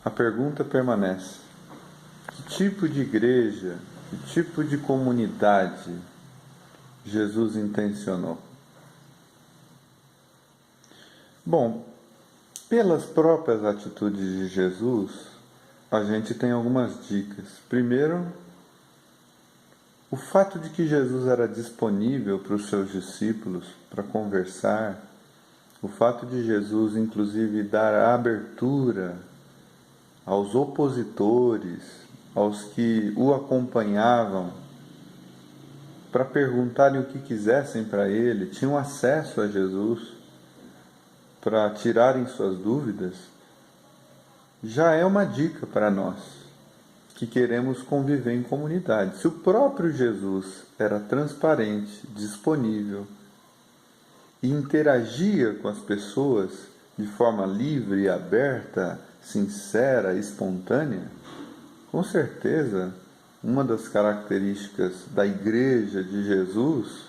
a pergunta permanece: que tipo de igreja, que tipo de comunidade Jesus intencionou? Bom, pelas próprias atitudes de Jesus, a gente tem algumas dicas. Primeiro, o fato de que Jesus era disponível para os seus discípulos para conversar, o fato de Jesus, inclusive, dar abertura aos opositores, aos que o acompanhavam, para perguntarem o que quisessem para ele, tinham acesso a Jesus para tirarem suas dúvidas, já é uma dica para nós que queremos conviver em comunidade. Se o próprio Jesus era transparente, disponível e interagia com as pessoas de forma livre, aberta, sincera, espontânea, com certeza uma das características da Igreja de Jesus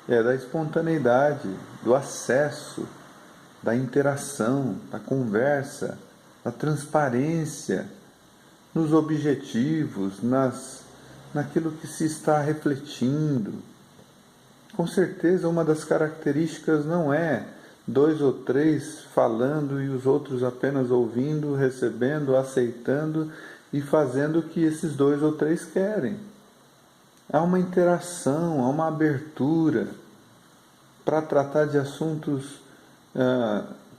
é da espontaneidade, do acesso, da interação, da conversa, da transparência nos objetivos, naquilo que se está refletindo. Com certeza, uma das características não é 2 ou 3 falando e os outros apenas ouvindo, recebendo, aceitando e fazendo o que esses 2 ou 3 querem. Há uma interação, há uma abertura para tratar de assuntos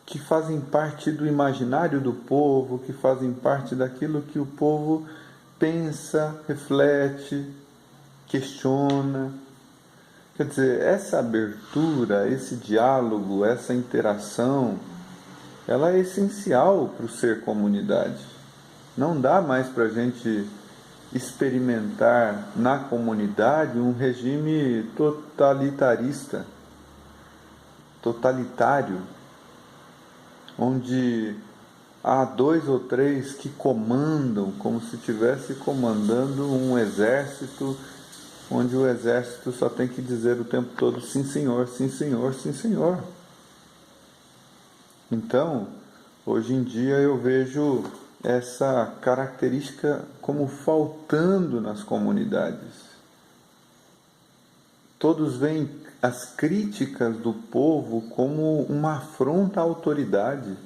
que fazem parte do imaginário do povo, que fazem parte daquilo que o povo pensa, reflete, questiona. Quer dizer, essa abertura, esse diálogo, essa interação, ela é essencial para o ser comunidade. Não dá mais para a gente experimentar na comunidade um regime totalitário, onde há 2 ou 3 que comandam, como se estivesse comandando um exército, onde o exército só tem que dizer o tempo todo sim senhor, sim senhor, sim senhor. Então, hoje em dia eu vejo essa característica como faltando nas comunidades. Todos veem as críticas do povo como uma afronta à autoridade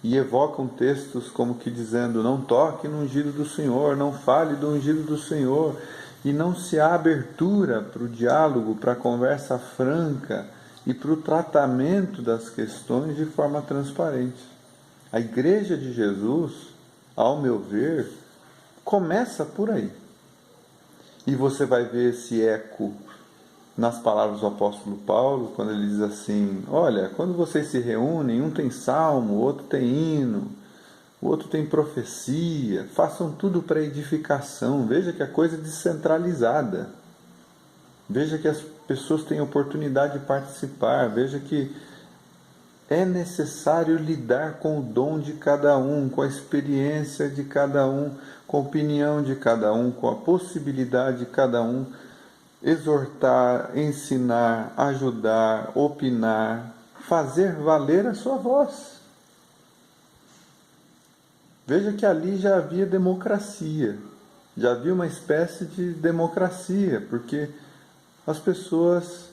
e evocam textos como que dizendo: não toque no ungido do Senhor, não fale do ungido do Senhor, e não se há abertura para o diálogo, para a conversa franca e para o tratamento das questões de forma transparente. A Igreja de Jesus, ao meu ver, começa por aí. E você vai ver esse eco nas palavras do apóstolo Paulo, quando ele diz assim: olha, quando vocês se reúnem, um tem salmo, o outro tem hino, o outro tem profecia, façam tudo para edificação. Veja que a coisa é descentralizada. Veja que as pessoas têm oportunidade de participar. Veja que é necessário lidar com o dom de cada um, com a experiência de cada um, com a opinião de cada um, com a possibilidade de cada um, exortar, ensinar, ajudar, opinar, fazer valer a sua voz. Veja que ali já havia democracia, já havia uma espécie de democracia, porque as pessoas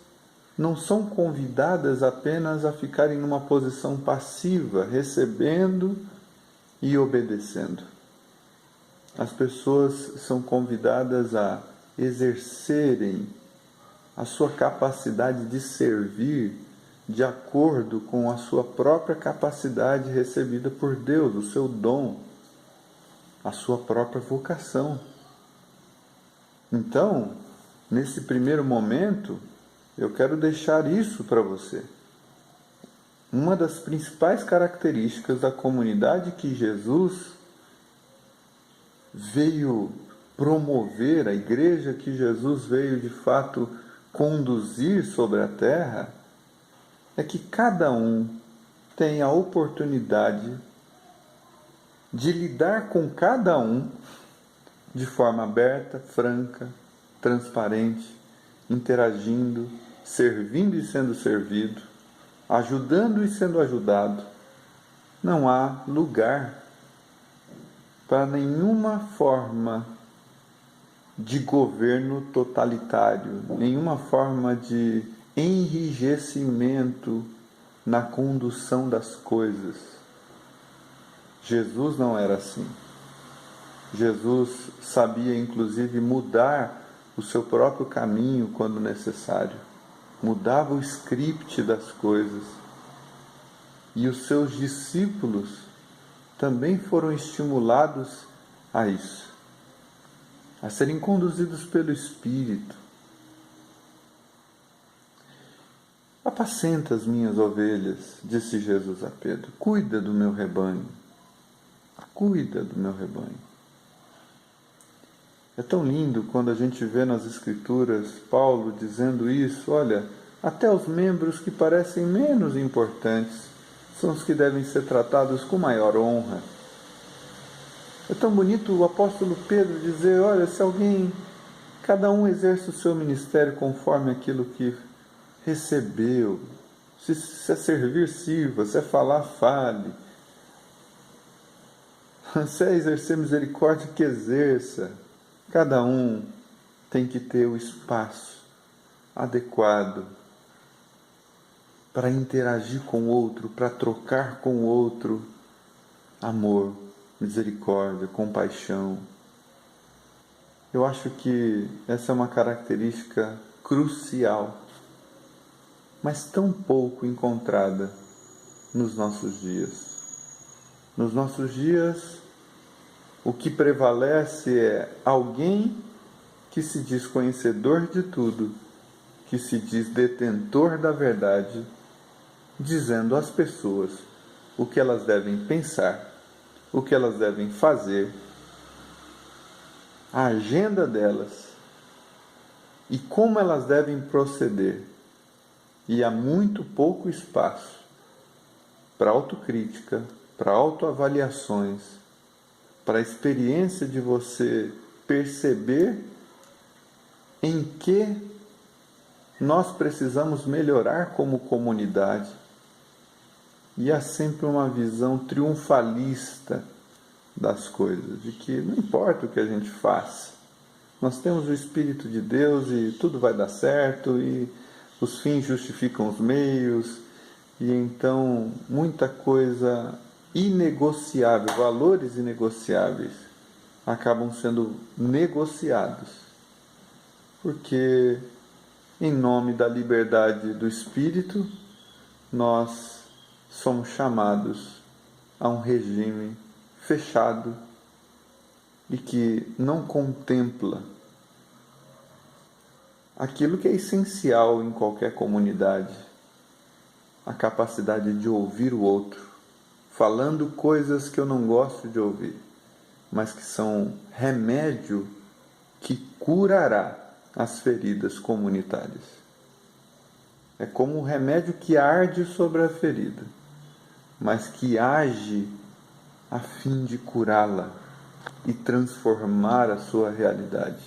não são convidadas apenas a ficarem numa posição passiva, recebendo e obedecendo. As pessoas são convidadas a exercerem a sua capacidade de servir de acordo com a sua própria capacidade recebida por Deus, o seu dom, a sua própria vocação. Então, nesse primeiro momento, eu quero deixar isso para você. Uma das principais características da comunidade que Jesus veio promover, a igreja que Jesus veio de fato conduzir sobre a terra, é que cada um tem a oportunidade de lidar com cada um de forma aberta, franca, transparente, interagindo, servindo e sendo servido, ajudando e sendo ajudado. Não há lugar para nenhuma forma de governo totalitário, nenhuma forma de enrijecimento na condução das coisas. Jesus não era assim. Jesus sabia, inclusive, mudar o seu próprio caminho quando necessário. Mudava o script das coisas. E os seus discípulos também foram estimulados a isso, a serem conduzidos pelo Espírito. Apacenta as minhas ovelhas, disse Jesus a Pedro. Cuida do meu rebanho. Cuida do meu rebanho. É tão lindo quando a gente vê nas Escrituras Paulo dizendo isso. Olha, até os membros que parecem menos importantes são os que devem ser tratados com maior honra. É tão bonito o apóstolo Pedro dizer, olha, se alguém, cada um exerce o seu ministério conforme aquilo que recebeu. Se é servir, sirva. Se é falar, fale. Se é exercer misericórdia, que exerça. Cada um tem que ter o espaço adequado para interagir com o outro, para trocar com o outro amor, misericórdia, compaixão. Eu acho que essa é uma característica crucial, mas tão pouco encontrada nos nossos dias. Nos nossos dias, o que prevalece é alguém que se diz conhecedor de tudo, que se diz detentor da verdade, dizendo às pessoas o que elas devem pensar, o que elas devem fazer, a agenda delas e como elas devem proceder. E há muito pouco espaço para autocrítica, para autoavaliações, para a experiência de você perceber em que nós precisamos melhorar como comunidade. E há sempre uma visão triunfalista das coisas, de que não importa o que a gente faça, nós temos o Espírito de Deus e tudo vai dar certo, e os fins justificam os meios, e então muita coisa inegociável, valores inegociáveis acabam sendo negociados, porque em nome da liberdade do Espírito nós somos chamados a um regime fechado e que não contempla aquilo que é essencial em qualquer comunidade, a capacidade de ouvir o outro, falando coisas que eu não gosto de ouvir, mas que são remédio que curará as feridas comunitárias. É como um remédio que arde sobre a ferida, mas que age a fim de curá-la e transformar a sua realidade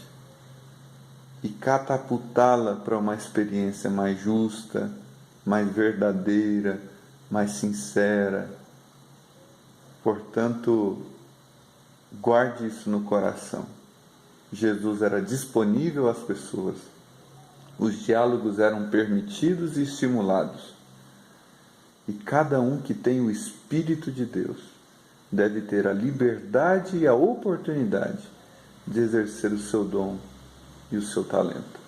e catapultá-la para uma experiência mais justa, mais verdadeira, mais sincera. Portanto, guarde isso no coração. Jesus era disponível às pessoas. Os diálogos eram permitidos e estimulados. E cada um que tem o Espírito de Deus deve ter a liberdade e a oportunidade de exercer o seu dom e o seu talento.